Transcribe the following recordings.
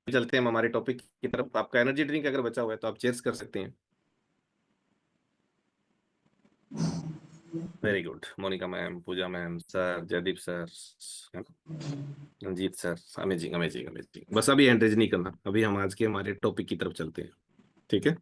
चलते हैं हम हमारे टॉपिक की तरफ। आपका एनर्जी ड्रिंक अगर बचा हुआ है तो आप चेयर्स कर सकते हैं। Very good, Monica ma'am, Puja ma'am, sir, Jaydeep sir, Ranjit sir. Amazing amazing amazing. बस अभी एंट्रेज नहीं करना, अभी हम आज के हमारे टॉपिक की तरफ चलते हैं। ठीक है।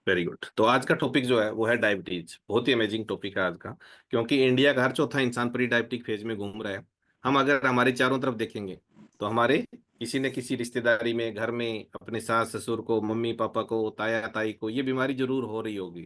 Very good. तो आज का टॉपिक जो है वो है डायबिटीज। बहुत ही अमेजिंग टॉपिक है आज का, क्योंकि इंडिया का हर चौथा इंसान प्री डायबिटिक फेज में घूम रहा है। हम अगर हमारे चारों तरफ देखेंगे तो हमारे किसी न किसी रिश्तेदारी में, घर में, अपने सास ससुर को, मम्मी पापा को, ताया ताई को ये बीमारी जरूर हो रही होगी।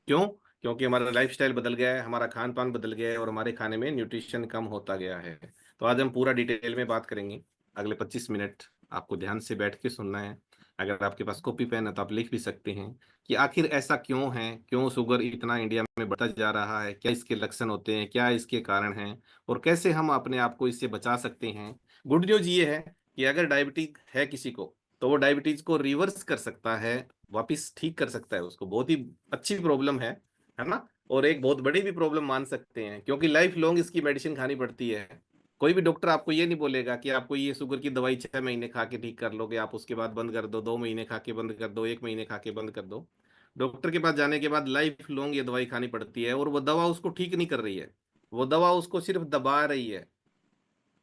क्यों? क्योंकि हमारा लाइफस्टाइल बदल गया है, हमारा खान पान बदल गया है और हमारे खाने में न्यूट्रिशन कम होता गया है। तो आज हम पूरा डिटेल में बात करेंगे। अगले 25 मिनट आपको ध्यान से बैठ के सुनना है। अगर आपके पास कॉपी पेन है तो आप लिख भी सकते हैं कि आखिर ऐसा क्यों है, क्यों शुगर इतना इंडिया में बढ़ता जा रहा है, क्या इसके लक्षण होते हैं, क्या इसके कारण हैं, और कैसे हम अपने आप को इससे बचा सकते हैं। गुड न्यूज ये है कि अगर डायबिटीज है किसी को तो वो डायबिटीज को रिवर्स कर सकता है, वापिस ठीक कर सकता है उसको। बहुत ही अच्छी प्रॉब्लम है ना। और एक बहुत बड़ी भी प्रॉब्लम मान सकते हैं, क्योंकि लाइफ लॉन्ग इसकी मेडिसिन खानी पड़ती है। कोई भी डॉक्टर आपको ये नहीं बोलेगा कि आपको ये शुगर की दवाई 6 महीने खा के ठीक कर लोगे, आप उसके बाद बंद कर दो, 2 महीने खा के बंद कर दो, 1 महीने खा के बंद कर दो। डॉक्टर के पास जाने के बाद लाइफ लॉन्ग ये दवाई खानी पड़ती है, और वो दवा उसको ठीक नहीं कर रही है। वो दवा उसको सिर्फ दबा रही है,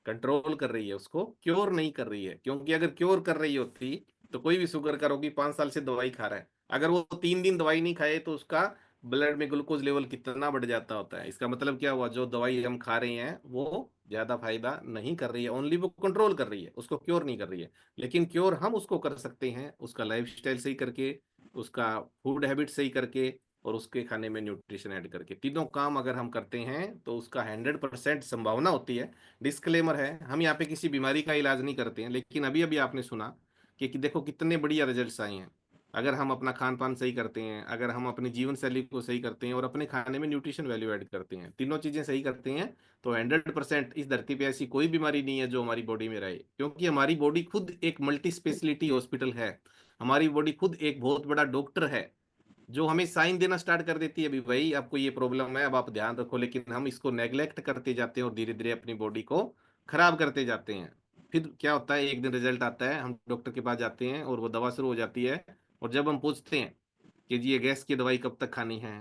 कंट्रोल कर रही है, उसको क्योर नहीं कर रही है। क्योंकि अगर क्योर कर रही होती तो कोई भी शुगर का रोगी 5 साल से दवाई खा रहा है, अगर वो 3 दिन दवाई नहीं खाए तो उसका ब्लड में ग्लूकोज लेवल कितना बढ़ जाता होता है। इसका मतलब क्या हुआ? जो दवाई हम खा रहे हैं वो ज्यादा फायदा नहीं कर रही है, ओनली वो कंट्रोल कर रही है, उसको क्योर नहीं कर रही है। लेकिन क्योर हम उसको कर सकते हैं उसका लाइफ स्टाइल सही करके, उसका फूड हैबिट सही करके, और उसके खाने में न्यूट्रिशन ऐड करके। तीनों काम अगर हम करते हैं तो उसका 100% संभावना होती है। डिस्क्लेमर है, हम यहाँ पे किसी बीमारी का इलाज नहीं करते हैं, लेकिन अभी अभी आपने सुना कि देखो कितने बढ़िया रिजल्ट्स आए हैं। अगर हम अपना खान पान सही करते हैं, अगर हम अपनी जीवन शैली को सही करते हैं और अपने खाने में न्यूट्रिशन वैल्यू ऐड करते हैं, तीनों चीजें सही करते हैं, तो 100% इस धरती पे ऐसी कोई बीमारी नहीं है जो हमारी बॉडी में रहे। क्योंकि हमारी बॉडी खुद एक मल्टी स्पेशलिटी हॉस्पिटल है। हमारी बॉडी खुद एक बहुत बड़ा डॉक्टर है, जो हमें साइन देना स्टार्ट कर देती है, अभी भाई आपको ये प्रॉब्लम है, अब आप ध्यान रखो। लेकिन हम इसको नेग्लेक्ट करते जाते हैं और धीरे धीरे अपनी बॉडी को खराब करते जाते हैं। फिर क्या होता है, एक दिन रिजल्ट आता है, हम डॉक्टर के पास जाते हैं और वो दवा शुरू हो जाती है। और जब हम पूछते हैं कि जी ये गैस की दवाई कब तक खानी है,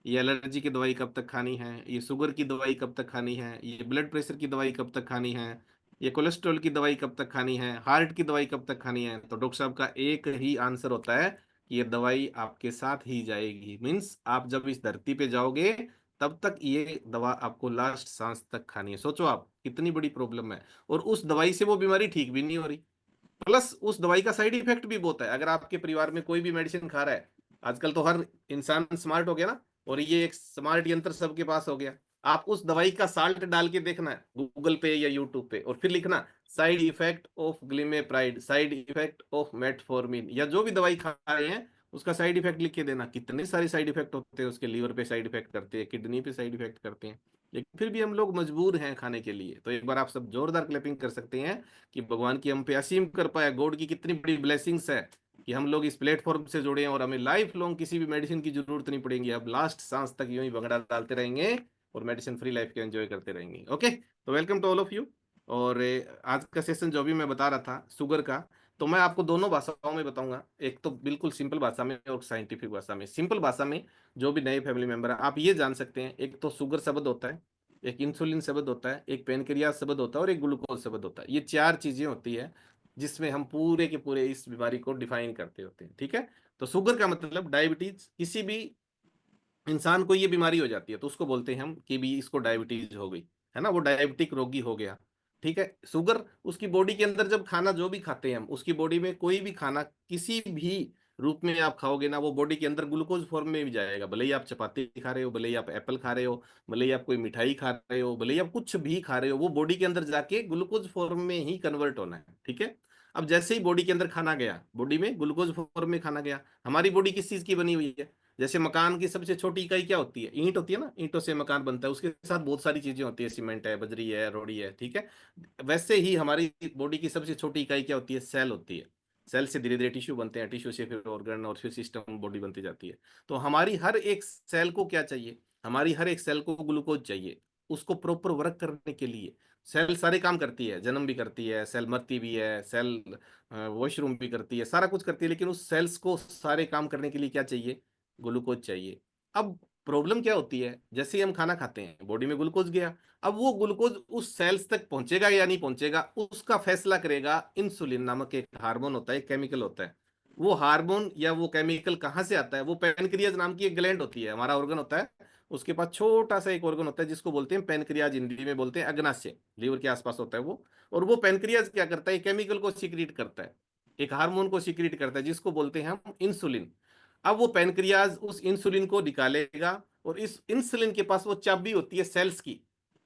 ये एलर्जी की दवाई कब तक खानी है, ये शुगर की दवाई कब तक खानी है, ये ब्लड प्रेशर की दवाई कब तक खानी है, ये कोलेस्ट्रॉल की दवाई कब तक खानी है, हार्ट की दवाई कब तक खानी है, तो डॉक्टर साहब का एक ही आंसर होता है कि ये दवाई आपके साथ ही जाएगी। मीन्स आप जब इस धरती पे जाओगे तब तक ये दवा आपको लास्ट सांस तक खानी है। सोचो आप कितनी बड़ी प्रॉब्लम है। और उस दवाई से वो बीमारी ठीक भी नहीं हो रही, प्लस उस दवाई का साइड इफेक्ट भी बहुत है। अगर आपके परिवार में कोई भी मेडिसिन खा रहा है, आजकल तो हर इंसान स्मार्ट हो गया ना, और ये एक स्मार्ट यंत्र सबके पास हो गया। आप उस दवाई का साल्ट डाल के देखना है गूगल पे या यूट्यूब पे, और फिर लिखना side effect of glimepiride, side effect of metformin, या जो भी दवाई खा रहे हैं उसका साइड इफेक्ट लिख के देना। कितने सारे साइड इफेक्ट होते हैं उसके, लीवर पे साइड इफेक्ट करते हैं, किडनी पे साइड इफेक्ट करते हैं, लेकिन फिर भी हम लोग मजबूर हैं खाने के लिए। तो एक बार आप सब जोरदार क्लैपिंग कर सकते हैं कि भगवान की हम पे असीम कृपा है, गॉड की कितनी बड़ी ब्लेसिंग्स है कि हम लोग इस प्लेटफॉर्म से जुड़े हैं और हमें लाइफ लॉन्ग किसी भी मेडिसिन की जरूरत नहीं पड़ेगी। अब लास्ट सांस तक यूं ही भंगड़ा डालते रहेंगे और मेडिसिन फ्री लाइफ को एंजॉय करते रहेंगे। ओके, तो welcome to all of you. और आज का सेशन जो भी मैं बता रहा था शुगर का, तो मैं आपको दोनों भाषाओं में बताऊंगा। एक तो बिल्कुल सिंपल भाषा में और साइंटिफिक भाषा में। सिंपल भाषा में जो भी नए फैमिली मेंबर है आप ये जान सकते हैं, एक तो शुगर शब्द होता है, एक इंसुलिन शब्द होता है, एक पेनक्रियास शब्द होता है, और एक ग्लूकोज शब्द होता है। ये चार चीजें होती है जिसमें हम पूरे के पूरे इस बीमारी को डिफाइन करते होते हैं। ठीक है। तो शुगर का मतलब डायबिटीज, किसी भी इंसान को ये बीमारी हो जाती है तो उसको बोलते हैं हम कि भी इसको डायबिटीज हो गई, है ना, वो डायबिटिक रोगी हो गया। ठीक है। शुगर उसकी बॉडी के अंदर जब खाना जो भी खाते हैं हम, उसकी बॉडी में कोई भी खाना किसी भी रूप में आप खाओगे ना, वो बॉडी के अंदर ग्लूकोज फॉर्म में भी जाएगा। भले ही आप चपाती खा रहे हो, भले ही आप एप्पल खा रहे हो, भले ही आप कोई मिठाई खा रहे हो, भले ही आप कुछ भी खा रहे हो, वो बॉडी के अंदर जाके ग्लूकोज फॉर्म में ही कन्वर्ट होना है। ठीक है। अब जैसे ही बॉडी के अंदर खाना गया, बॉडी में ग्लूकोज फॉर्म में खाना गया। हमारी बॉडी किस चीज की बनी हुई है? जैसे मकान की सबसे छोटी इकाई क्या होती है? ईंट होती है ना, ईंटों से मकान बनता है, उसके साथ बहुत सारी चीजें होती है, सीमेंट है, बजरी है, रोड़ी है। ठीक है। वैसे ही हमारी बॉडी की सबसे छोटी इकाई क्या होती है? सेल होती है। सेल से धीरे धीरे टिश्यू बनते हैं, टिश्यू से फिर ऑर्गन और फिर सिस्टम, बॉडी बनती जाती है। तो हमारी हर एक सेल को क्या चाहिए? हमारी हर एक सेल को ग्लूकोज चाहिए उसको प्रॉपर वर्क करने के लिए। सेल सारे काम करती है, जन्म भी करती है, सेल मरती भी है, सेल वॉशरूम भी करती है, सारा कुछ करती है, लेकिन उस सेल्स को सारे काम करने के लिए क्या चाहिए? ग्लूकोज चाहिए। अब प्रॉब्लम क्या होती है, जैसे ही हम खाना खाते हैं बॉडी में ग्लूकोज गया, अब वो ग्लूकोज उस सेल्स तक पहुंचेगा या नहीं पहुंचेगा, उसका फैसला करेगा इंसुलिन नामक एक हार्मोन होता है, केमिकल होता है। वो हार्मोन या वो केमिकल कहाँ से आता है? वो पेनक्रियाज नाम की एक ग्लैंड होती है, हमारा ऑर्गन होता है, उसके पास छोटा सा एक ऑर्गन होता है जिसको बोलते हैं पेनक्रियाज, हिंदी में बोलते हैं अग्नाशय, लीवर के आसपास होता है वो। और वो पेनक्रियाज क्या करता है? केमिकल को सीक्रेट करता है, एक हार्मोन को सीक्रेट करता है जिसको बोलते हैं हम इंसुलिन। अब वो पेनक्रियाज उस इंसुलिन को निकालेगा, और इस इंसुलिन के पास वो चाबी होती है सेल्स की।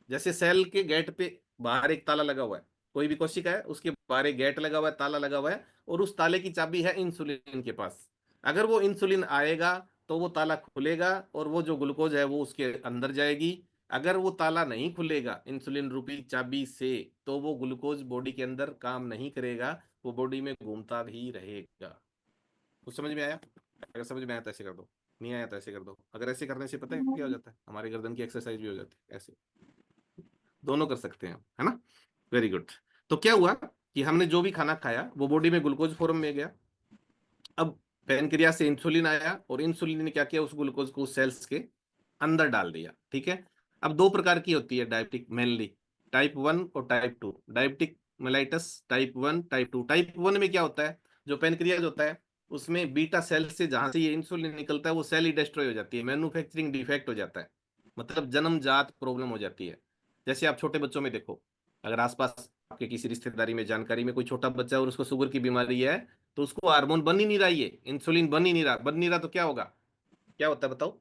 जैसे सेल के गेट पे बाहर एक ताला लगा हुआ है, कोई भी कोशिका है उसके बाहर एक गेट लगा हुआ है, ताला लगा हुआ है, और उस ताले की चाबी है इंसुलिन के पास। अगर वो इंसुलिन आएगा तो वो ताला खुलेगा और वो जो ग्लूकोज है वो उसके अंदर जाएगी। अगर वो ताला नहीं खुलेगा इंसुलिन रूपी चाबी से, तो वो ग्लूकोज बॉडी के अंदर काम नहीं करेगा, वो बॉडी में घूमता ही रहेगा। कुछ समझ में आया? अगर समझ में आया तो ऐसे कर दो, नहीं आया तो ऐसे कर दो। अगर ऐसे करने से पता है क्या हो जाता है? हमारे गर्दन की एक्सरसाइज भी हो जाती है, ऐसे दोनों कर सकते हैं, है ना? Very good. तो क्या हुआ कि हमने जो भी खाना खाया वो बॉडी में ग्लूकोज फॉर्म में गया। अब पैनक्रियास से इंसुलिन आया, और इंसुलिन ने क्या किया? उस ग्लूकोज को सेल्स के अंदर डाल दिया, ठीक है। अब दो प्रकार की होती है डायबिटिक मेनली, टाइप 1 और type 2। Diabetic mellitus type 1, type 2। Type 1 में क्या होता है? जो पेनक्रियाज होता है उसमें बीटा सेल से जहां से ये इंसुलिन निकलता है वो सेल ही डिस्ट्रॉय हो जाती है, मैन्युफैक्चरिंग डिफेक्ट हो जाता है, मतलब जन्मजात प्रॉब्लम हो जाती है। जैसे आप छोटे बच्चों में देखो, अगर आसपास आपके किसी रिश्तेदारी में, जानकारी में कोई छोटा बच्चा है और उसको शुगर की बीमारी है, तो उसको हार्मोन बन ही नहीं रहा, ये इंसुलिन बन नहीं रहा तो क्या होगा? क्या होता है बताओ?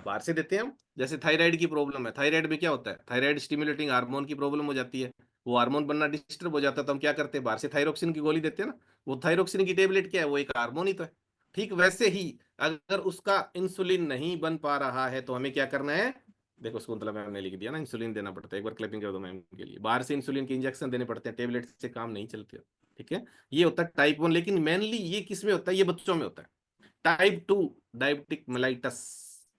बाहर से देते हैं हम। जैसे थायराइड की प्रॉब्लम है, थायराइड में क्या होता है? थायराइड स्टिमुलेटिंग हार्मोन की प्रॉब्लम हो जाती है, वो हार्मोन बनना डिस्टर्ब हो जाता है, तो हम क्या करते हैं? बाहर से थायरोक्सिन की गोली देते हैं ना। वो थायरोक्सिन की टेबलेट क्या है? वो एक हार्मोन ही तो है। ठीक वैसे ही अगर उसका इंसुलिन नहीं बन पा रहा है तो हमें क्या करना है? देखो शकुंतला मैम ने लिख दिया ना, इंसुलिन देना पड़ता है। एक बार क्लैपिंग कर दो मैम के लिए। बाहर से इंसुलिन के इंजेक्शन देने पड़ते हैं, टेबलेट से काम नहीं चलते। ठीक है, ये होता है टाइप 1। लेकिन मेनली ये किस में होता है? ये बच्चों में होता है। टाइप 2 डायबिटिक मेलाइटस,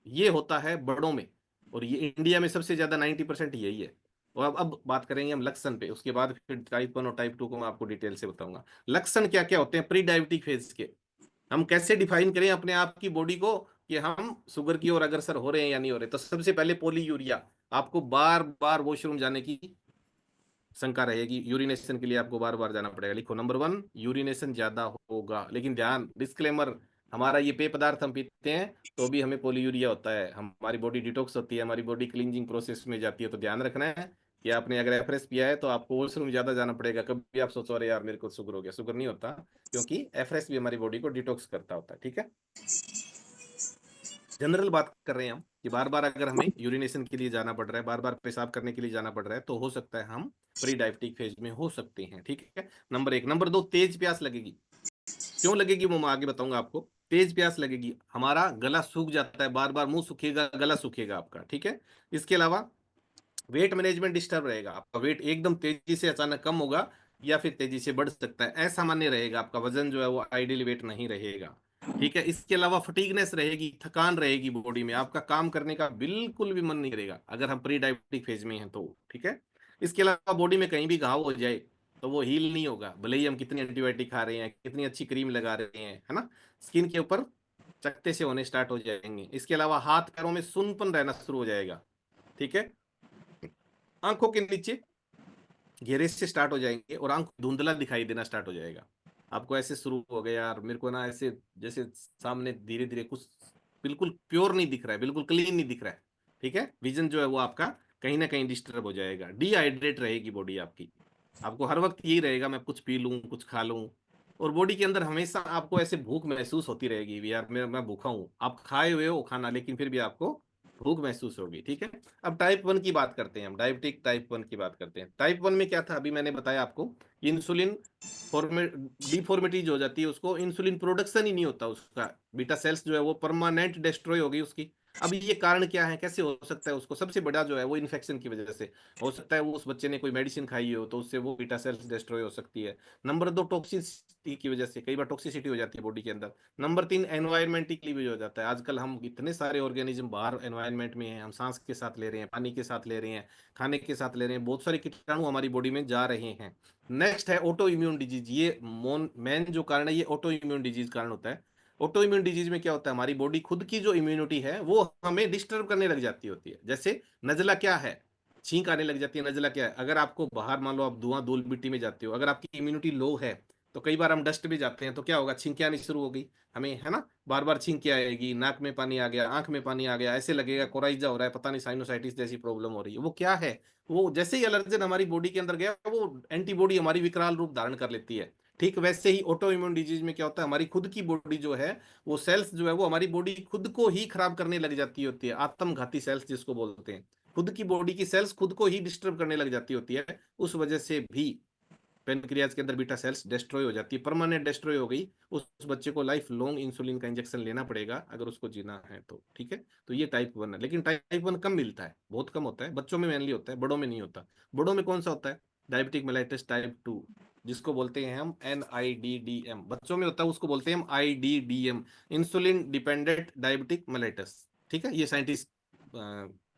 ये होता है बड़ों में, और ये इंडिया में सबसे ज्यादा 90% यही है। और अब बात करेंगे हम लक्षण पे, उसके बाद फिर टाइप 1 और टाइप 2 को मैं आपको डिटेल से बताऊंगा। लक्षण क्या क्या होते हैं प्री डायबिटिक फेज के? हम कैसे डिफाइन करें अपने आप की बॉडी को कि हम शुगर की ओर अग्रसर हो रहे हैं या नहीं हो रहे? तो सबसे पहले पोलीयूरिया, आपको बार बार वॉशरूम जाने की शंका रहेगी, यूरिनेशन के लिए आपको बार बार जाना पड़ेगा। लिखो नंबर 1, यूरिनेशन ज्यादा होगा। लेकिन ध्यान, डिस्क्लेमर, हमारा ये पेय पदार्थ हम पीते हैं तो भी हमें पोलीयूरिया होता है, हमारी बॉडी डिटॉक्स होती है, हमारी बॉडी क्लींजिंग प्रोसेस में जाती है। तो ध्यान रखना है कि आपने अगर एफरेस पिया है तो आपको वॉशरूम ज्यादा जाना पड़ेगा। कभी आप सोचो अरे यार मेरे को शुगर हो गया, शुगर नहीं होता, क्योंकि एफरेस भी हमारी बॉडी को डिटॉक्स करता होता है। ठीक है, जनरल बात कर रहे हैं हम कि बार बार अगर हमें यूरिनेशन के लिए जाना पड़ रहा है, बार बार पेशाब करने के लिए जाना पड़ रहा है, तो हो सकता है हम प्री डायबिटिक फेज में हो सकते हैं। ठीक है, नंबर 1। नंबर 2, तेज प्यास लगेगी। क्यों लगेगी वो मैं आगे बताऊंगा आपको। तेज प्यास लगेगी, हमारा गला सूख जाता है, बार बार मुंह सूखेगा, गला सूखेगा आपका। ठीक है, इसके अलावा वेट मैनेजमेंट डिस्टर्ब रहेगा, आपका वेट एकदम तेजी से अचानक कम होगा या फिर तेजी से बढ़ सकता है, असामान्य रहेगा, आपका वजन जो है वो आइडियल वेट नहीं रहेगा। ठीक है, इसके अलावा फटीगनेस रहेगी, थकान रहेगी बॉडी में, आपका काम करने का बिल्कुल भी मन नहीं करेगा अगर हम प्री डायबिटिक फेज में हैं तो। ठीक है, इसके अलावा बॉडी में कहीं भी घाव हो जाए तो वो हील नहीं होगा, भले ही हम कितनी एंटीबायोटिक खा रहे हैं, कितनी अच्छी क्रीम लगा रहे हैं, है ना, स्किन के ऊपर चकत्ते से होने स्टार्ट हो जाएंगे। इसके अलावा हाथ पैरों में सुनपन रहना शुरू हो जाएगा। ठीक है, आंखों के नीचे घेरे से स्टार्ट हो जाएंगे और आंख धुंधला दिखाई देना स्टार्ट हो जाएगा। आपको ऐसे शुरू हो गया यार मेरे को ना ऐसे, जैसे सामने धीरे धीरे कुछ बिल्कुल प्योर नहीं दिख रहा है, बिल्कुल क्लीन नहीं दिख रहा है। ठीक है, विजन जो है वो आपका कहीं ना कहीं डिस्टर्ब हो जाएगा, डिहाइड्रेट रहेगी बॉडी आपकी। आपको हर वक्त यही रहेगा मैं कुछ पी लूं, कुछ खा लूं, और बॉडी के अंदर हमेशा आपको ऐसे भूख महसूस होती रहेगी यार, मैं भूखा हूं। आप खाए हुए हो खाना लेकिन फिर भी आपको भूख महसूस होगी। ठीक है, अब टाइप 1 की बात करते हैं हम, डायबिटिक टाइप 1 की बात करते हैं। टाइप 1 में क्या था? अभी मैंने बताया आपको, इंसुलिन फॉर्मे डिफॉर्मिटी जो हो जाती है, उसको इंसुलिन प्रोडक्शन ही नहीं होता, उसका बीटा सेल्स जो है वो परमानेंट डिस्ट्रॉय हो गई उसकी। अब ये कारण क्या है, कैसे हो सकता है? उसको सबसे बड़ा जो है वो इन्फेक्शन की वजह से हो सकता है। वो उस बच्चे ने कोई मेडिसिन खाई हो तो उससे वो बीटा सेल्स डिस्ट्रॉय हो सकती है। नंबर 2, टॉक्सिसिटी की वजह से, कई बार टॉक्सिसिटी हो जाती है बॉडी के अंदर। नंबर 3, एनवायरमेंटली भी हो जाता है। आजकल हम इतने सारे ऑर्गेनिज्म बाहर एनवायरमेंट में हैं, हम सांस के साथ ले रहे हैं, पानी के साथ ले रहे हैं, खाने के साथ ले रहे हैं, बहुत सारे कीटाणु हमारी बॉडी में जा रहे हैं। नेक्स्ट है ऑटो इम्यून डिजीज। ये मेन जो कारण है ये ऑटो इम्यून डिजीज कारण होता है। ऑटो इम्यून डिजीज में क्या होता है, हमारी बॉडी खुद की जो इम्यूनिटी है वो हमें डिस्टर्ब करने लग जाती होती है। जैसे नजला क्या है, छींक आने लग जाती है। नजला क्या है, अगर आपको बाहर मान लो आप धुआं धूल मिट्टी में जाते हो, अगर आपकी इम्यूनिटी लो है तो कई बार हम डस्ट में जाते हैं तो क्या होगा, छींकें आनी शुरू हो गई हमें, है ना। बार बार छींकें आएगी, नाक में पानी आ गया, आंख में पानी आ गया, ऐसे लगेगा कोराइजा हो रहा है, पता नहीं साइनोसाइटिस जैसी प्रॉब्लम हो रही है। वो क्या है, वो जैसे ही एलर्जन हमारी बॉडी के अंदर गया वो एंटीबॉडी हमारी विकराल रूप धारण कर लेती है। ठीक वैसे ही ऑटो इम्यून डिजीज में क्या होता है, हमारी खुद की बॉडी जो है, वो सेल्स जो है वो हमारी बॉडी खुद को ही खराब करने लग जाती होती है। आत्मघाती सेल्स जिसको बोलते हैं, खुद की बॉडी की सेल्स खुद को ही डिस्टर्ब करने लग जाती होती है। उस वजह से भी पेनक्रियाज के अंदर बीटा सेल्स डिस्ट्रॉय हो जाती है, परमानेंट डिस्ट्रॉय हो गई। उस बच्चे को लाइफ लॉन्ग इंसुलिन का इंजेक्शन लेना पड़ेगा अगर उसको जीना है तो। ठीक है, तो ये टाइप 1 है। लेकिन टाइप 1 कम मिलता है, बहुत कम होता है, बच्चों में मेनली होता है, बड़ों में नहीं होता। बड़ों में कौन सा होता है, डायबिटिक मेलाइटिस टाइप 2, जिसको बोलते हैं हम NIDDM। बच्चों में होता है, उसको बोलते हैं हम IDDM, insulin dependent diabetic mellitus. ठीक है, ये साइंटिस्ट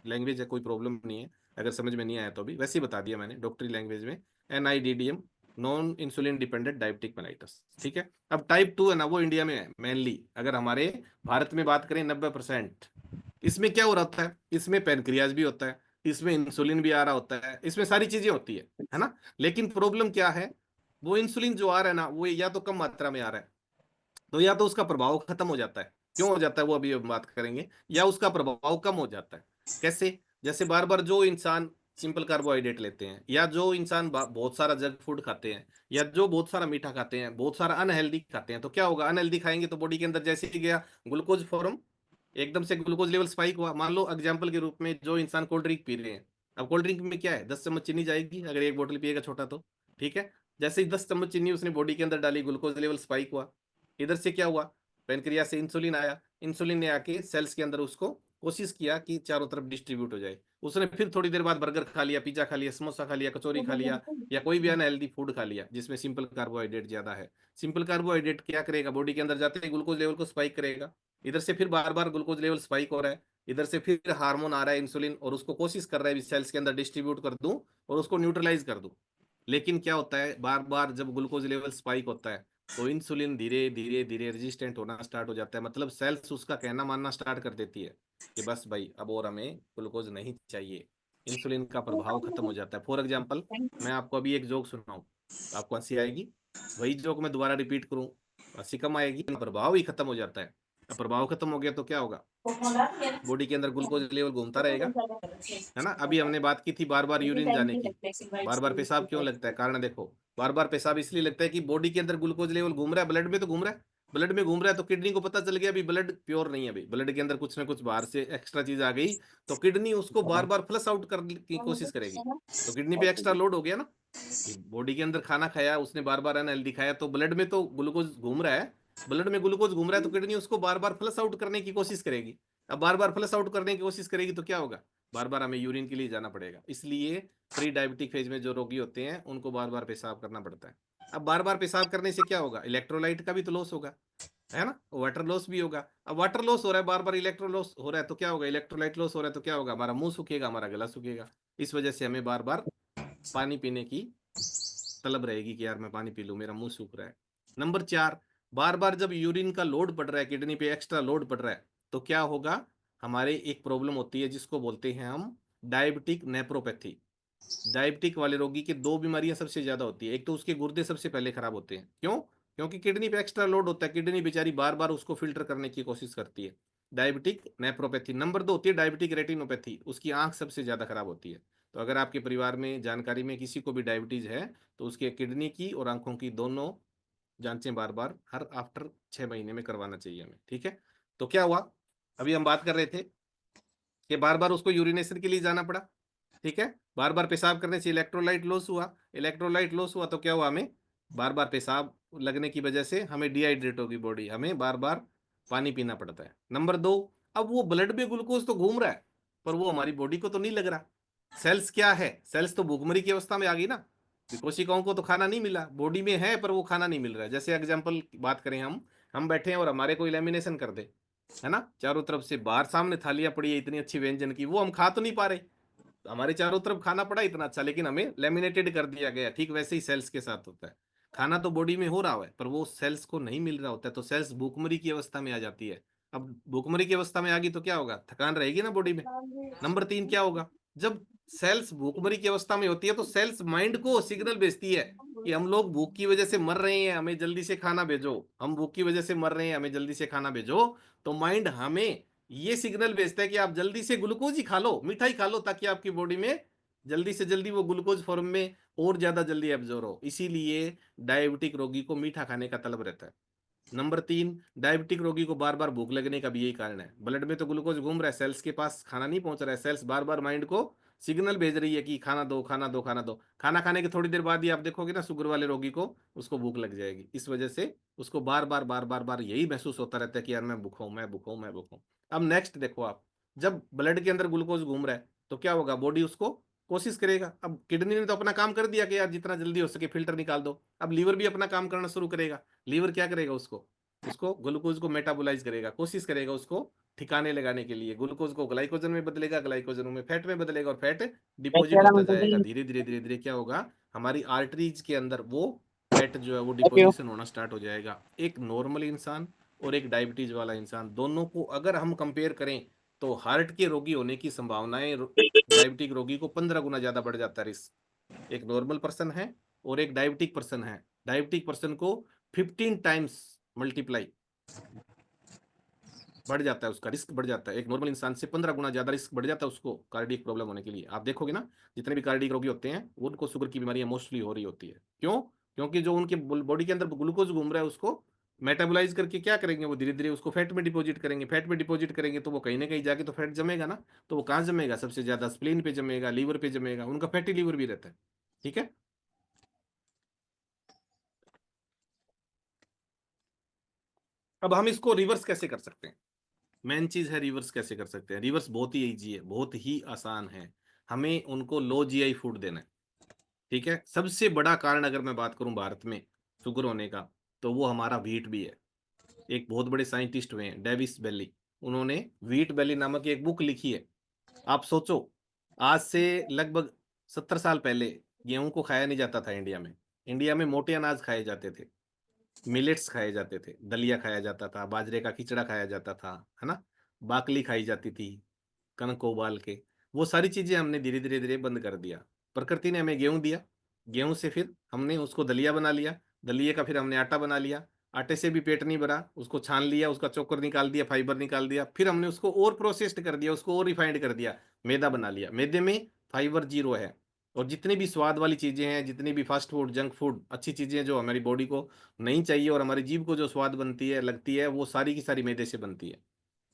लैंग्वेज है, कोई प्रॉब्लम नहीं है। अगर समझ में नहीं आया तो भी वैसे ही बता दिया मैंने डॉक्टरी लैंग्वेज में, NIDDM, non insulin dependent diabetic mellitus. ठीक है, अब टाइप 2 है ना, वो इंडिया में है मेनली। अगर हमारे भारत में बात करें 90%, इसमें क्या हो रहा होता है, इसमें पेनक्रियाज भी होता है, इसमें इंसुलिन भी आ रहा होता है, इसमें सारी चीजें होती है ना। लेकिन प्रॉब्लम क्या है, वो इंसुलिन जो आ रहा है ना, वो या तो कम मात्रा में आ रहा है, तो या तो उसका प्रभाव खत्म हो जाता है। क्यों हो जाता है वो अभी हम बात करेंगे। या उसका प्रभाव कम हो जाता है। कैसे, जैसे बार बार जो इंसान सिंपल कार्बोहाइड्रेट लेते हैं, या जो इंसान बहुत सारा जंक फूड खाते हैं, या जो बहुत सारा मीठा खाते हैं, बहुत सारा अनहेल्दी खाते हैं, तो क्या होगा, अनहेल्दी खाएंगे तो बॉडी के अंदर जैसे ही गया ग्लूकोज फॉर्म, एकदम से ग्लूकोज लेवल स्पाइक हुआ। मान लो एग्जाम्पल के रूप में जो इंसान कोल्ड ड्रिंक पी रहे हैं, अब कोल्ड ड्रिंक में क्या है, 10 चम्मच चीनी जाएगी अगर एक बोतल पिएगा छोटा तो। ठीक है, जैसे ही 10 चम्मच चीनी उसने बॉडी के अंदर डाली, ग्लूकोज लेवल स्पाइक हुआ। इधर से क्या हुआ, पेनक्रिया से इंसुलिन आया, इंसुलिन ने आके सेल्स के अंदर उसको कोशिश किया कि चारों तरफ डिस्ट्रीब्यूट हो जाए। उसने फिर थोड़ी देर बाद बर्गर खा लिया, पिज्जा खा लिया, समोसा खा लिया, कचौरी खा लिया, या कोई भी अनहेल्दी फूड खा लिया जिसमें सिंपल कार्बोहाइड्रेट ज्यादा है। सिंपल कार्बोहाइड्रेट क्या करेगा, बॉडी के अंदर जाते ही ग्लूकोज लेवल को स्पाइक करेगा। इधर से फिर बार बार ग्लूकोज लेवल स्पाइक हो रहा है, इधर से फिर हार्मोन आ रहा है इंसुलिन, और उसको कोशिश कर रहा है सेल्स के अंदर डिस्ट्रीब्यूट कर दूं और उसको न्यूट्रलाइज कर दूं। लेकिन क्या होता है, बार बार जब ग्लूकोज लेवल स्पाइक होता है तो इंसुलिन धीरे धीरे धीरे रेजिस्टेंट होना स्टार्ट हो जाता है। मतलब सेल्स उसका कहना मानना स्टार्ट कर देती है कि बस भाई अब और हमें ग्लूकोज नहीं चाहिए। इंसुलिन का प्रभाव खत्म हो जाता है। फॉर एग्जाम्पल, मैं आपको अभी एक जोक सुनाऊं, आपको हंसी आएगी, वही जोक मैं दोबारा रिपीट करूं, हंसी कम आएगी, प्रभाव ही खत्म हो जाता है। अब प्रभाव खत्म हो गया तो क्या होगा, बॉडी के अंदर ग्लूकोज लेवल घूमता रहेगा, है ना। अभी हमने बात की थी बार बार यूरिन जाने की, बार बार पेशाब क्यों लगता है, कारण देखो, बार बार पेशाब इसलिए लगता है कि बॉडी के अंदर ग्लूकोज लेवल घूम रहा है, ब्लड में तो घूम रहा है, ब्लड में घूम रहा है, तो किडनी को पता चल गया अभी ब्लड प्योर नहीं है, अभी ब्लड के अंदर कुछ ना कुछ बाहर से एक्स्ट्रा चीज आ गई, तो किडनी उसको बार बार फ्लश आउट करने की कोशिश करेगी। तो किडनी पे एक्स्ट्रा लोड हो गया ना, कि बॉडी के अंदर खाना खाया उसने, बार बार अनहेल्दी खाया, तो ब्लड में तो ग्लूकोज घूम रहा है, ब्लड में ग्लूकोज घूम रहा है, तो किडनी उसको बार बार फ्लश आउट करने की कोशिश करेगी। अब बार बार फ्लश आउट करने की कोशिश करेगी तो क्या होगा, बार बार हमें यूरिन के लिए जाना पड़ेगा। इसलिए प्री डायबिटिक फेज में जो रोगी होते हैं उनको बार बार पेशाब करना पड़ता है। अब बार बार पेशाब करने से क्या होगा, इलेक्ट्रोलाइट का भी तो लॉस होगा, है ना, वाटर लॉस भी होगा। अब वाटर लॉस हो रहा है, बार बार इलेक्ट्रो लॉस हो रहा है तो क्या होगा, इलेक्ट्रोलाइट लॉस हो रहा है तो क्या होगा, हमारा मुंह सूखेगा, हमारा गला सूखेगा। इस वजह से हमें बार बार पानी पीने की तलब रहेगी कि यार मैं पानी पी लूं, मेरा मुंह सूख रहा है। नंबर 4, बार बार जब यूरिन का लोड पड़ रहा है, किडनी पे एक्स्ट्रा लोड पड़ रहा है, तो क्या होगा, हमारे एक प्रॉब्लम होती है जिसको बोलते हैं हम डायबिटिक नेप्रोपैथी। डायबिटिक वाले रोगी की दो बीमारियां सबसे ज्यादा होती है, एक तो उसके गुर्दे सबसे पहले खराब होते हैं। क्यों, क्योंकि किडनी पे एक्स्ट्रा लोड होता है, किडनी बेचारी बार बार उसको फिल्टर करने की कोशिश करती है। डायबिटिक नेप्रोपैथी। नंबर 2 होती है डायबिटिक रेटिनोपैथी, उसकी आंख सबसे ज्यादा खराब होती है। तो अगर आपके परिवार में जानकारी में किसी को भी डायबिटीज है तो उसके किडनी की और आंखों की दोनों जांचें बार बार हर आफ्टर 6 महीने में करवाना चाहिए हमें। ठीक है, तो क्या हुआ, अभी हम बात कर रहे थे कि बार बार उसको यूरिनेशन के लिए जाना पड़ा। ठीक है, बार बार पेशाब करने से इलेक्ट्रोलाइट लॉस हुआ, इलेक्ट्रोलाइट लॉस हुआ तो क्या हुआ, हमें बार बार पेशाब लगने की वजह से हमें डिहाइड्रेट होगी बॉडी, हमें बार बार पानी पीना पड़ता है। नंबर 2, अब वो ब्लड में ग्लूकोज तो घूम रहा है, पर वो हमारी बॉडी को तो नहीं लग रहा। सेल्स क्या है, सेल्स तो भूखमरी की अवस्था में आ गई ना। कोशिकाओं को तो खाना नहीं मिला, बॉडी में है पर वो खाना नहीं मिल रहा है। जैसे एग्जाम्पल बात करें, हम बैठे हैं और हमारे कोई लेमिनेशन कर दे, है ना, चारों तरफ से बाहर सामने थालियां पड़ी है इतनी अच्छी व्यंजन की, वो हम खा तो नहीं पा रहे। हमारे चारों तरफ खाना पड़ा इतना अच्छा, लेकिन हमें लेमिनेटेड कर दिया गया। ठीक वैसे ही सेल्स के साथ होता है। खाना तो बॉडी में हो रहा है पर वो सेल्स को नहीं मिल रहा होता है, तो सेल्स भूखमरी की अवस्था में आ जाती है। अब भूखमरी की अवस्था में आ गई तो क्या होगा, थकान रहेगी ना बॉडी में। नंबर तीन क्या होगा, जब सेल्स भूखमरी की अवस्था में होती है तो सेल्स माइंड को सिग्नल भेजती है कि हम लोग भूख की वजह से मर रहे हैं, हमें जल्दी से खाना भेजो, हम भूख की वजह से मर रहे हैं, हमें जल्दी से खाना भेजो। तो माइंड हमें ये सिग्नल भेजता है कि आप जल्दी से ग्लूकोज ही खा लो, मिठाई खा लो, ताकि आपकी बॉडी में जल्दी से जल्दी वो ग्लूकोज फॉर्म में और ज्यादा जल्दी एब्जॉर्ब हो। इसीलिए डायबिटिक रोगी को मीठा खाने का तलब रहता है। नंबर तीन, डायबिटिक रोगी को बार बार भूख लगने का भी यही कारण है। ब्लड में तो ग्लूकोज घूम रहा है, सेल्स के पास खाना नहीं पहुंच रहा है, सेल्स बार बार माइंड को सिग्नल भेज रही है कि खाना दो, खाना दो, खाना दो। खाना खाने के थोड़ी देर बाद ही आप देखोगे ना, शुगर वाले रोगी को उसको भूख लग जाएगी। इस वजह से उसको बार बार बार बार बार यही महसूस होता रहता है कि यार मैं भूखा हूं, मैं भूखा हूं, मैं भूखा हूं। अब नेक्स्ट देखो आप, जब ब्लड के अंदर ग्लूकोज घूम रहा है तो क्या होगा, बॉडी उसको कोशिश करेगा। अब किडनी ने तो अपना काम कर दिया कि यार जितना जल्दी हो सके फिल्टर निकाल दो। अब लीवर भी अपना काम करना शुरू करेगा। लीवर क्या करेगा, उसको उसको ग्लूकोज को मेटाबोलाइज करेगा, कोशिश करेगा उसको ठिकाने लगाने के लिए। ग्लूकोज को ग्लाइकोजन में बदलेगा, ग्लाइकोजन में फैट में बदलेगा, और फैट डिपॉजिट होता जाएगा। धीरे धीरे धीरे धीरे क्या होगा, हमारी आर्टरीज के अंदर वो फैट जो है वो डिपोजिशन होना स्टार्ट हो जाएगा। एक नॉर्मल इंसान और एक डायबिटीज वाला इंसान, दोनों को अगर हम कंपेयर करें तो हार्ट के रोगी होने की संभावनाएं डायबिटिक रोगी को 15 गुना ज्यादा बढ़ जाता है रिस्क। एक नॉर्मल पर्सन है और एक डायबिटिक पर्सन है, डायबिटिक पर्सन को 15 टाइम्स मल्टीप्लाई बढ़ जाता है, उसका रिस्क बढ़ जाता है। एक नॉर्मल इंसान से 15 गुना ज्यादा रिस्क बढ़ जाता है उसको कार्डियक प्रॉब्लम होने के लिए। आप देखोगे ना, जितने भी कार्डियक रोगी होते हैं उनको शुगर की बीमारियां मोस्टली हो रही होती है। क्यों? क्योंकि जो उनके बॉडी के अंदर ग्लूकोज घूम रहा है उसको मेटाबोलाइज करके क्या करेंगे, वो धीरे धीरे उसको फैट में डिपॉजिट करेंगे। फैट में डिपॉजिट करेंगे तो वो कहीं ना कहीं जाके तो फैट जमेगा ना। तो वो कहाँ जमेगा, सबसे ज्यादा स्प्लीन पे जमेगा, लीवर पे जमेगा, उनका फैटी लीवर भी रहता है। ठीक है। अब हम इसको रिवर्स कैसे कर सकते हैं, मेन चीज है रिवर्स कैसे कर सकते हैं। रिवर्स बहुत ही इजी है, बहुत ही आसान है। हमें उनको लो जीआई फूड देना है। ठीक है। सबसे बड़ा कारण अगर मैं बात करूं भारत में शुगर होने का, तो वो हमारा व्हीट भी है। एक बहुत बड़े साइंटिस्ट हुए हैं डेविस बेली, उन्होंने व्हीट बेली नामक एक बुक लिखी है। आप सोचो, आज से लगभग 70 साल पहले गेहूं को खाया नहीं जाता था इंडिया में। इंडिया में मोटे अनाज खाए जाते थे, मिलेट्स खाए जाते थे, दलिया खाया जाता था, बाजरे का खिचड़ा खाया जाता था, है ना, बाकली खाई जाती थी, कनक को उबाल के। वो सारी चीजें हमने धीरे धीरे धीरे बंद कर दिया। प्रकृति ने हमें गेहूं दिया, गेहूं से फिर हमने उसको दलिया बना लिया, दलिए का फिर हमने आटा बना लिया, आटे से भी पेट नहीं भरा, उसको छान लिया, उसका चोकर निकाल दिया, फाइबर निकाल दिया, फिर हमने उसको और प्रोसेस्ड कर दिया, उसको और रिफाइंड कर दिया, मैदा बना लिया। मैदे में फाइबर जीरो है। और जितनी भी स्वाद वाली चीजें हैं, जितनी भी फास्ट फूड, जंक फूड, अच्छी चीजें जो हमारी बॉडी को नहीं चाहिए और हमारी जीभ को जो स्वाद बनती है, लगती है, वो सारी की सारी मैदे से बनती है।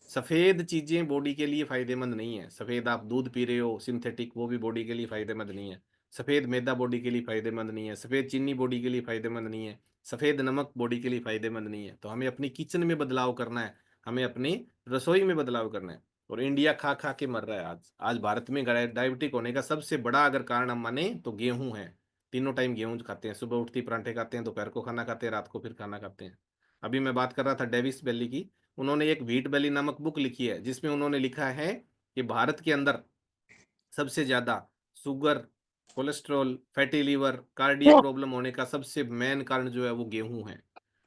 सफेद चीजें बॉडी के लिए फायदेमंद नहीं है। सफेद आप दूध पी रहे हो सिंथेटिक, वो भी बॉडी के लिए फायदेमंद नहीं है। सफेद मैदा बॉडी के लिए फायदेमंद नहीं है। सफेद चीनी बॉडी के लिए फायदेमंद नहीं है। सफेद नमक बॉडी के लिए फायदेमंद नहीं है। तो हमें अपनी किचन में बदलाव करना है, हमें अपनी रसोई में बदलाव करना है। और इंडिया खा खा के मर रहा है। आज आज भारत में डायबिटिक होने का सबसे बड़ा अगर कारण हम माने तो गेहूं है। तीनों टाइम गेहूं खाते हैं, सुबह उठती परांठे खाते हैं, दोपहर को खाना खाते हैं, रात को फिर खाना खाते हैं। अभी मैं बात कर रहा था डेविस बेली की, उन्होंने एक व्हीट बेली नामक बुक लिखी है जिसमें उन्होंने लिखा है कि भारत के अंदर सबसे ज्यादा sugar, cholesterol, fatty liver, cardiac problem होने का सबसे मेन कारण जो है वो गेहूं है।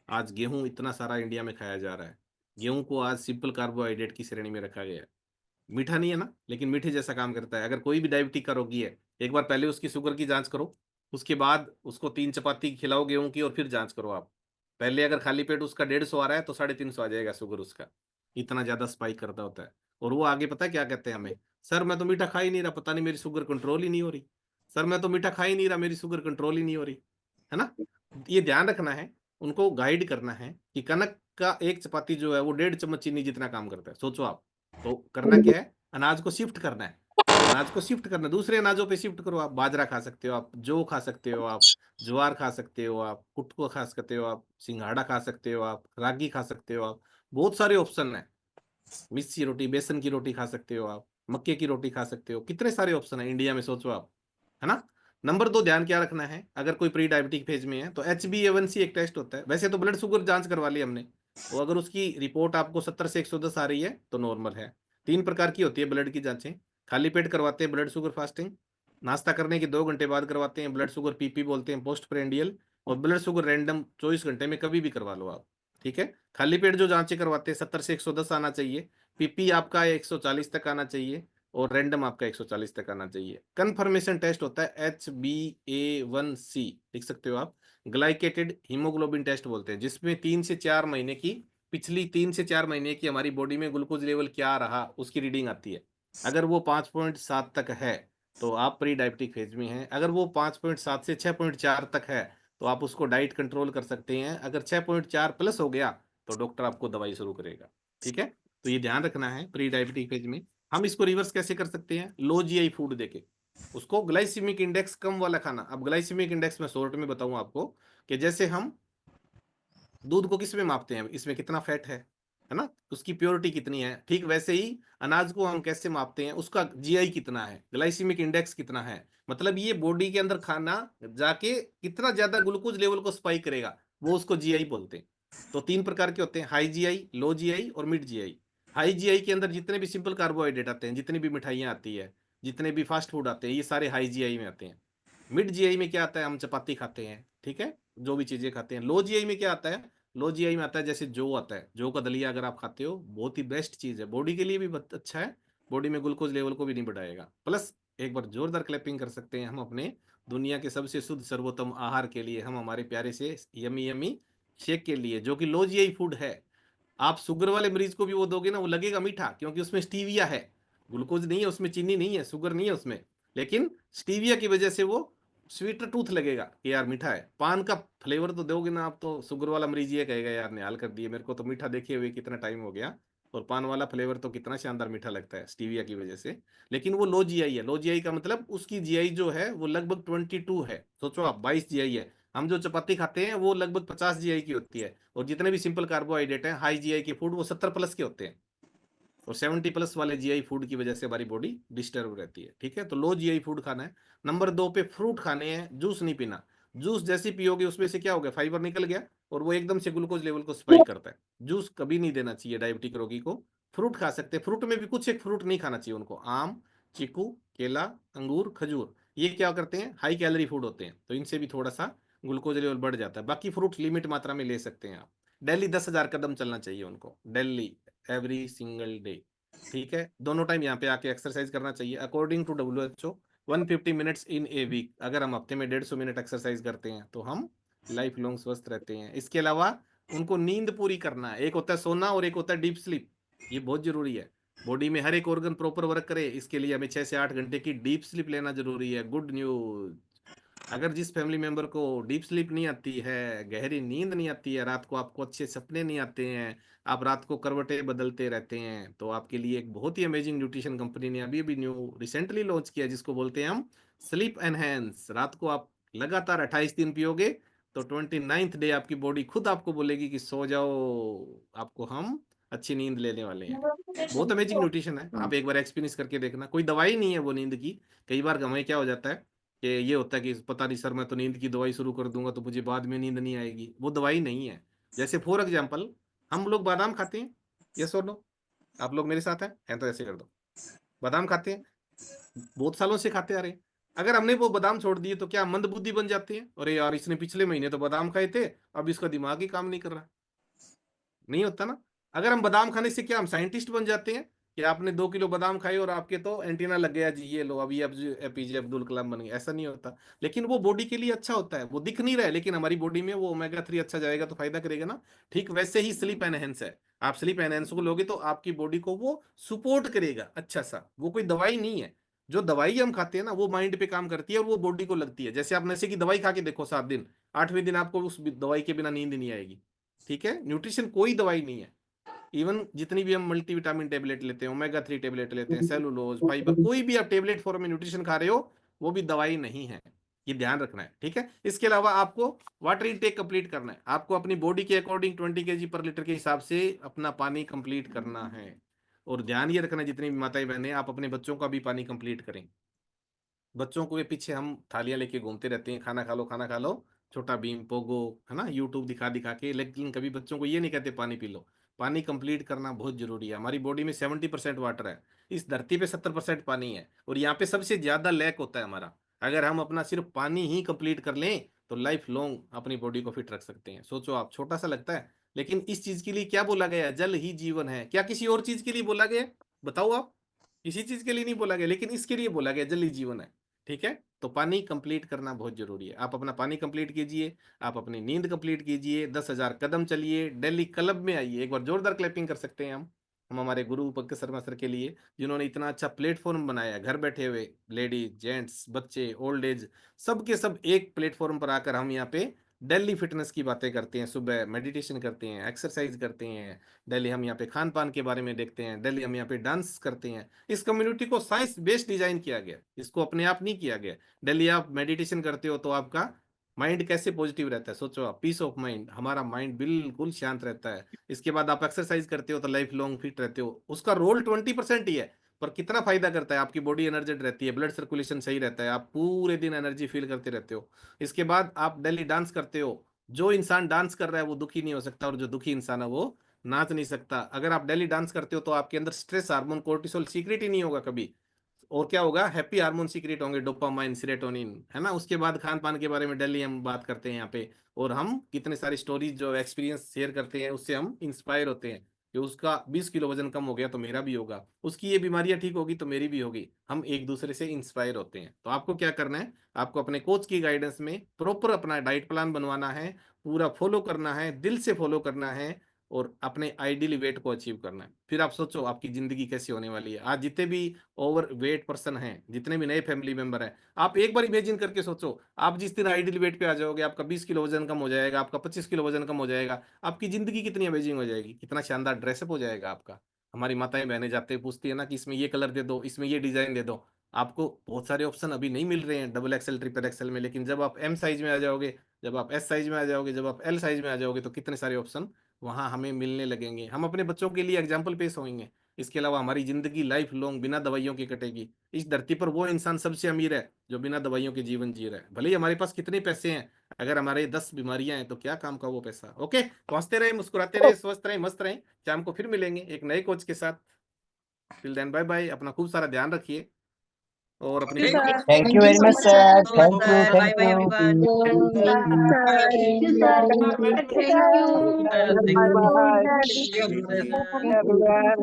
आज गेहूं इतना सारा इंडिया में खाया जा रहा है। गेहूं को आज सिंपल कार्बोहाइड्रेट की श्रेणी में रखा गया है। मीठा नहीं है ना, लेकिन मीठे जैसा काम करता है। अगर कोई भी डायबिटिक का रोगी है, एक बार पहले उसकी शुगर की जांच करो, उसके बाद उसको 3 चपाती खिलाओ गेहूं की, और फिर जांच करो आप। पहले अगर खाली पेट उसका 150 आ रहा है तो 350 आ जाएगा शुगर उसका। इतना ज्यादा स्पाइक करता होता है। और वो आगे पता है क्या कहते हैं हमें, सर मैं तो मीठा खा ही नहीं रहा, पता नहीं मेरी शुगर कंट्रोल ही नहीं हो रही। सर मैं तो मीठा खा ही नहीं रहा, मेरी शुगर कंट्रोल ही नहीं हो रही। है ना। ये ध्यान रखना है, उनको गाइड करना है कि कनक का एक चपाती जो है वो 1.5 चम्मच चीनी जितना काम करता है, सोचो आप। तो करना क्या है, अनाज को शिफ्ट करना है। अनाज को शिफ्ट करना, दूसरे अनाजों पे शिफ्ट करो। आप बाजरा खा सकते हो, आप जौ खा सकते हो, आप ज्वार खा सकते हो, आप कुटको खा सकते हो, आप सिंघाड़ा खा सकते हो, आप रागी खा सकते हो, आप बहुत सारे ऑप्शन है। मिस्सी रोटी, बेसन की रोटी खा सकते हो आप, मक्के की रोटी खा सकते हो, कितने सारे ऑप्शन है इंडिया में, सोचो आप, है ना। नंबर 2, ध्यान क्या रखना है, अगर कोई प्री डायबिटिक फेज में है तो HbA1c एक टेस्ट होता है। वैसे तो ब्लड शुगर जांच करवा ली हमने, वो अगर उसकी रिपोर्ट आपको 70 से 110 आ रही है तो नॉर्मल है। 3 प्रकार की होती है ब्लड की जांचें। खाली पेट करवाते हैं ब्लड शुगर फास्टिंग, नाश्ता करने के 2 घंटे बाद करवाते हैं ब्लड शुगर, पीपी बोलते हैं, पोस्ट प्रेंडियल। और ब्लड शुगर रैंडम 24 घंटे में कभी भी करवा लो आप, ठीक है। खाली पेट जो जांचें करवाते हैं 70 से 110 आना चाहिए, पीपी आपका 140 तक आना चाहिए, और रैंडम आपका 140 तक आना चाहिए। कंफर्मेशन टेस्ट होता है HbA1c, लिख सकते हो आप, ग्लाइकेटेड हीमोग्लोबिन टेस्ट बोलते हैं, जिसमें 3 से 4 महीने की, पिछली 3 से 4 महीने की हमारी बॉडी में ग्लूकोज लेवल क्या रहा उसकी रीडिंग आती है। अगर वो 5.7 तक है तो आप प्री डायबिटिक फेज में हैं। अगर वो 5.7 से 6.4 तक है तो आप उसको डाइट कंट्रोल कर सकते हैं। अगर 6.4 प्लस हो गया तो डॉक्टर आपको दवाई शुरू करेगा, ठीक है। तो ये ध्यान रखना है प्री डायबिटिक फेज में। हम इसको रिवर्स कैसे कर सकते हैं, लो जीआई फूड देके, उसको ग्लाइसीमिक इंडेक्स कम वाला खाना। अब ग्लाइसीमिक इंडेक्स में शॉर्ट में बताऊं आपको, कि जैसे हम दूध को किस में मापते हैं, इसमें कितना फैट है ना, उसकी प्योरिटी कितनी है, ठीक वैसे ही अनाज को हम कैसे मापते हैं, उसका जीआई कितना है, ग्लाइसीमिक इंडेक्स कितना है। मतलब ये बॉडी के अंदर खाना जाके कितना ज्यादा ग्लूकोज लेवल को स्पाइक करेगा, वो उसको जीआई बोलते हैं। तो 3 प्रकार के होते हैं, हाई जीआई, लो जीआई और मिड जीआई। हाई जीआई के अंदर जितने भी सिंपल कार्बोहाइड्रेट आते हैं, जितनी भी मिठाइयाँ आती है, जितने भी फास्ट फूड आते हैं, ये सारे हाई जीआई में आते हैं। मिड जीआई में क्या आता है, हम चपाती खाते हैं, ठीक है, जो भी चीजें खाते हैं। लो जीआई में क्या आता है, लो जीआई में आता है जैसे जौ आता है, जौ का दलिया अगर आप खाते हो, बहुत ही बेस्ट चीज है, बॉडी के लिए भी बहुत अच्छा है, बॉडी में ग्लूकोज लेवल को भी नहीं बढ़ाएगा। प्लस एक बार जोरदार क्लैपिंग कर सकते हैं हम अपने दुनिया के सबसे शुद्ध सर्वोत्तम आहार के लिए, हम हमारे प्यारे से यमी यमी शेक के लिए, जो कि लो जीआई फूड है। आप शुगर वाले मरीज को भी वो दोगे ना, वो लगेगा मीठा, क्योंकि उसमें स्टीविया है, ग्लूकोज नहीं है उसमें, चीनी नहीं है, शुगर नहीं है उसमें, लेकिन स्टीविया की वजह से वो स्वीट टूथ लगेगा कि यार मीठा है। पान का फ्लेवर तो दोगे ना आप, तो शुगर वाला मरीज ये कहेगा यार निहाल कर दिए, मेरे को तो मीठा देखे हुए कितना टाइम हो गया, और पान वाला फ्लेवर तो कितना शानदार मीठा लगता है स्टीविया की वजह से। लेकिन वो लो जीआई है, लो जीआई का मतलब उसकी जीआई जो है वो लगभग 22 है, सोचो आप, 22 जीआई है। हम जो चपाती खाते हैं वो लगभग 50 जीआई की होती है, और जितने भी सिंपल कार्बोहाइड्रेट हैं हाई जीआई के फूड वो 70 प्लस के होते हैं। और 70 प्लस वाले जीआई फूड की वजह से हमारी बॉडी डिस्टर्ब रहती है, ठीक है। तो लो जीआई फूड खाना है। नंबर 2 पे फ्रूट खाने हैं, जूस नहीं पीना। जूस जैसे पियोगे उसमें से क्या हो गया, फाइबर निकल गया, और वो एकदम से ग्लूकोज लेवल को स्पाइक करता है। जूस कभी नहीं देना चाहिए डायबिटिक रोगी को। फ्रूट खा सकते हैं, फ्रूट में भी कुछ एक फ्रूट नहीं खाना चाहिए उनको, आम, चीकू, केला, अंगूर, खजूर, ये क्या करते हैं, हाई कैलोरी फूड होते हैं, तो इनसे भी थोड़ा सा ग्लूकोज लेवल बढ़ जाता है। बाकी फ्रूट लिमिट मात्रा में ले सकते हैं आप। डेली 10,000 कदम चलना चाहिए उनको, डेली, एवरी सिंगल डे, ठीक है। दोनों टाइम यहाँ पे आके एक्सरसाइज करना चाहिए। According to WHO 150 minutes in a week, अगर हम हफ्ते में 150 मिनट एक्सरसाइज करते हैं तो हम लाइफ लॉन्ग स्वस्थ रहते हैं। इसके अलावा उनको नींद पूरी करना है, एक होता है सोना और एक होता है डीप स्लीप, ये बहुत जरूरी है। बॉडी में हर एक ऑर्गन प्रॉपर वर्क करे, इसके लिए हमें 6 से 8 घंटे की डीप स्लीप लेना जरूरी है। गुड न्यूज, अगर जिस फैमिली मेंबर को डीप स्लीप नहीं आती है, गहरी नींद नहीं आती है, रात को आपको अच्छे सपने नहीं आते हैं, आप रात को करवटें बदलते रहते हैं, तो आपके लिए एक बहुत ही अमेजिंग न्यूट्रिशन कंपनी ने अभी अभी न्यू रिसेंटली लॉन्च किया, जिसको बोलते हैं हम स्लीप एनहेंस। रात को आप लगातार 28 दिन पियोगे तो 29th डे आपकी बॉडी खुद आपको बोलेगी कि सो जाओ, आपको हम अच्छी नींद लेने वाले हैं। बहुत अमेजिंग न्यूट्रिशन है, आप एक बार एक्सपीरियंस करके देखना, कोई दवाई नहीं है वो नींद की। कई बार हमें क्या हो जाता है कि ये होता है कि पता नहीं सर, मैं तो नींद की दवाई शुरू कर दूंगा तो मुझे बाद में नींद नहीं आएगी, वो दवाई नहीं है। जैसे फॉर एग्जाम्पल, हम लोग बादाम खाते हैं, यस और नो, आप लोग मेरे साथ हैं तो ऐसे कर दो, बादाम खाते हैं, बहुत सालों से खाते आ रहे हैं। अगर हमने वो बादाम छोड़ दिए तो क्या मंद बुद्धि बन जाती है, अरे यार इसने पिछले महीने तो बादाम खाए थे, अब इसका दिमाग ही काम नहीं कर रहा, नहीं होता ना। अगर हम बादाम खाने से क्या हम साइंटिस्ट बन जाते हैं, कि आपने 2 किलो बादाम खाए और आपके तो एंटीना लग गया जी, ये लो अभी अब APJ अब्दुल कलाम बन गए, ऐसा नहीं होता। लेकिन वो बॉडी के लिए अच्छा होता है, वो दिख नहीं रहा है लेकिन हमारी बॉडी में वो ओमेगा 3 अच्छा जाएगा तो फायदा करेगा ना। ठीक वैसे ही स्लीप एनहेंस है, आप स्लीप एनहेंस को लोगे तो आपकी बॉडी को वो सपोर्ट करेगा अच्छा सा, वो कोई दवाई नहीं है। जो दवाई हम खाते हैं ना वो माइंड पे काम करती है और वो बॉडी को लगती है। जैसे आप नशे की दवाई खा के देखो 7 दिन, 8वें दिन आपको उस दवाई के बिना नींद नहीं आएगी, ठीक है। न्यूट्रिशन कोई दवाई नहीं है। इवन जितनी भी हम मल्टीविटामिन टेबलेट लेते हैं, ओमेगा 3 टेबलेट लेते हैं, सेलुलोज, फाइबर, कोई भी आप टेबलेट फॉर्म में न्यूट्रिशन खा रहे हो, वो भी दवाई नहीं है, ये ध्यान रखना है, ठीक है। इसके अलावा आपको वाटर इनटेक कंप्लीट करना है, आपको अपनी बॉडी के अकॉर्डिंग 20 kg पर लीटर के हिसाब से अपना पानी कंप्लीट करना है। और ध्यान ये रखना, जितनी भी माताएं बहनें, आप अपने बच्चों का भी पानी कंप्लीट करें। बच्चों को ये पीछे हम थालियां लेके घूमते रहते हैं, खाना खा लो खाना खा लो, छोटा भीम, पोगो, है ना, यूट्यूब दिखा दिखा के, लेकिन कभी बच्चों को ये नहीं कहते पानी पी लो। पानी कंप्लीट करना बहुत जरूरी है। हमारी बॉडी में 70% वाटर है, इस धरती पे 70% पानी है, और यहाँ पे सबसे ज्यादा लैक होता है हमारा। अगर हम अपना सिर्फ पानी ही कंप्लीट कर लें तो लाइफ लॉन्ग अपनी बॉडी को फिट रख सकते हैं। सोचो आप, छोटा सा लगता है, लेकिन इस चीज के लिए क्या बोला गया है? जल ही जीवन है। क्या किसी और चीज के लिए बोला गया है? बताओ आप। किसी चीज के लिए नहीं बोला गया, लेकिन इसके लिए बोला गया, जल ही जीवन है। ठीक है, तो पानी कंप्लीट करना बहुत जरूरी है। आप अपना पानी कंप्लीट कीजिए, आप अपनी नींद कंप्लीट कीजिए, 10,000 कदम चलिए, डेली क्लब में आइए। एक बार जोरदार क्लैपिंग कर सकते हैं हम हमारे गुरु पंकज शर्मा सर के लिए, जिन्होंने इतना अच्छा प्लेटफॉर्म बनाया है। घर बैठे हुए लेडीज, जेंट्स, बच्चे, ओल्ड एज, सबके सब एक प्लेटफॉर्म पर आकर हम यहाँ पे डेली फिटनेस की बातें करते हैं। सुबह मेडिटेशन करते हैं, एक्सरसाइज करते हैं, डेली हम यहाँ पे खान पान के बारे में देखते हैं, डेली हम यहाँ पे डांस करते हैं। इस कम्युनिटी को साइंस बेस्ड डिजाइन किया गया, इसको अपने आप नहीं किया गया। डेली आप मेडिटेशन करते हो तो आपका माइंड कैसे पॉजिटिव रहता है? सोचो आप, पीस ऑफ माइंड, हमारा माइंड बिल्कुल शांत रहता है। इसके बाद आप एक्सरसाइज करते हो तो लाइफ लॉन्ग फिट रहते हो। उसका रोल 20% ही है, पर कितना फायदा करता है? आपकी बॉडी एनर्जेटिक रहती है, ब्लड सर्कुलेशन सही रहता है, आप पूरे दिन एनर्जी फील करते रहते हो। इसके बाद आप डेली डांस करते हो। जो इंसान डांस कर रहा है वो दुखी नहीं हो सकता, और जो दुखी इंसान है वो नाच नहीं सकता। अगर आप डेली डांस करते हो तो आपके अंदर स्ट्रेस हार्मोन कोर्टिसोल सीक्रेट ही नहीं होगा कभी। और क्या होगा? हैप्पी हार्मोन सीक्रेट होंगे, डोपामाइन, सीरोटोनिन, है ना। उसके बाद खान पान के बारे में डेली हम बात करते हैं यहाँ पे, और हम कितने सारी स्टोरीज जो एक्सपीरियंस शेयर करते हैं, उससे हम इंस्पायर होते हैं कि उसका 20 किलो वजन कम हो गया तो मेरा भी होगा, उसकी ये बीमारियां ठीक होगी तो मेरी भी होगी। हम एक दूसरे से इंस्पायर होते हैं। तो आपको क्या करना है? आपको अपने कोच की गाइडेंस में प्रॉपर अपना डाइट प्लान बनवाना है, पूरा फॉलो करना है, दिल से फॉलो करना है, और अपने आइडियल वेट को अचीव करना है। फिर आप सोचो आपकी जिंदगी कैसी होने वाली है। आज जितने भी ओवर वेट पर्सन हैं, जितने भी नए फैमिली मेंबर हैं, आप एक बार इमेजिन करके सोचो, आप जिस दिन आइडियल वेट पे आ जाओगे, आपका 20 किलो वजन कम हो जाएगा, आपका 25 किलो वजन कम हो जाएगा, आपकी जिंदगी कितनी अमेजिंग हो जाएगी, कितना शानदार ड्रेसअप हो जाएगा आपका। हमारी माताएं बहनें जाते पूछती है ना कि इसमें ये कलर दे दो, इसमें ये डिजाइन दे दो। आपको बहुत सारे ऑप्शन अभी नहीं मिल रहे हैं डबल एक्सएल, ट्रिपल एक्सएल में, लेकिन जब आप एम साइज में आ जाओगे, जब आप एस साइज में आ जाओगे, जब आप एल साइज में आ जाओगे, तो कितने सारे ऑप्शन वहां हमें मिलने लगेंगे। हम अपने बच्चों के लिए एग्जाम्पल पेश होंगे। इसके अलावा हमारी जिंदगी लाइफ लॉन्ग बिना दवाइयों की कटेगी। इस धरती पर वो इंसान सबसे अमीर है जो बिना दवाइयों के जीवन जी रहा है। भले ही हमारे पास कितने पैसे हैं, अगर हमारे 10 बीमारियां हैं तो क्या काम का वो पैसा? ओके, तो हंसते रहे, मुस्कुराते रहे, स्वस्थ रहे, मस्त रहे। शाम को फिर मिलेंगे एक नए कोच के साथ। टिल देन बाय बाय, अपना खूब सारा ध्यान रखिए, और अपनी Thank you, family sir. Thank Thank you you very so much, much, sir. sir. Thank you. Bye Thank bye, you. everyone. Thank you, sir. Thank you, Thank sir. you. Thank you. Bye. Thank you. Everyone.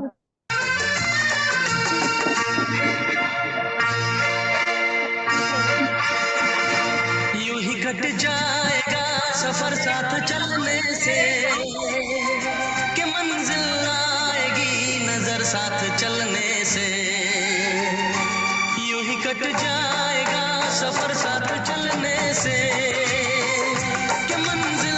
यूं ही cut जाएगा सफर साथ चलने से, कि मंजिल आएगी नजर साथ चलने से। यूं ही कट जाएगा सफर साथ चलने से, कि मंजिल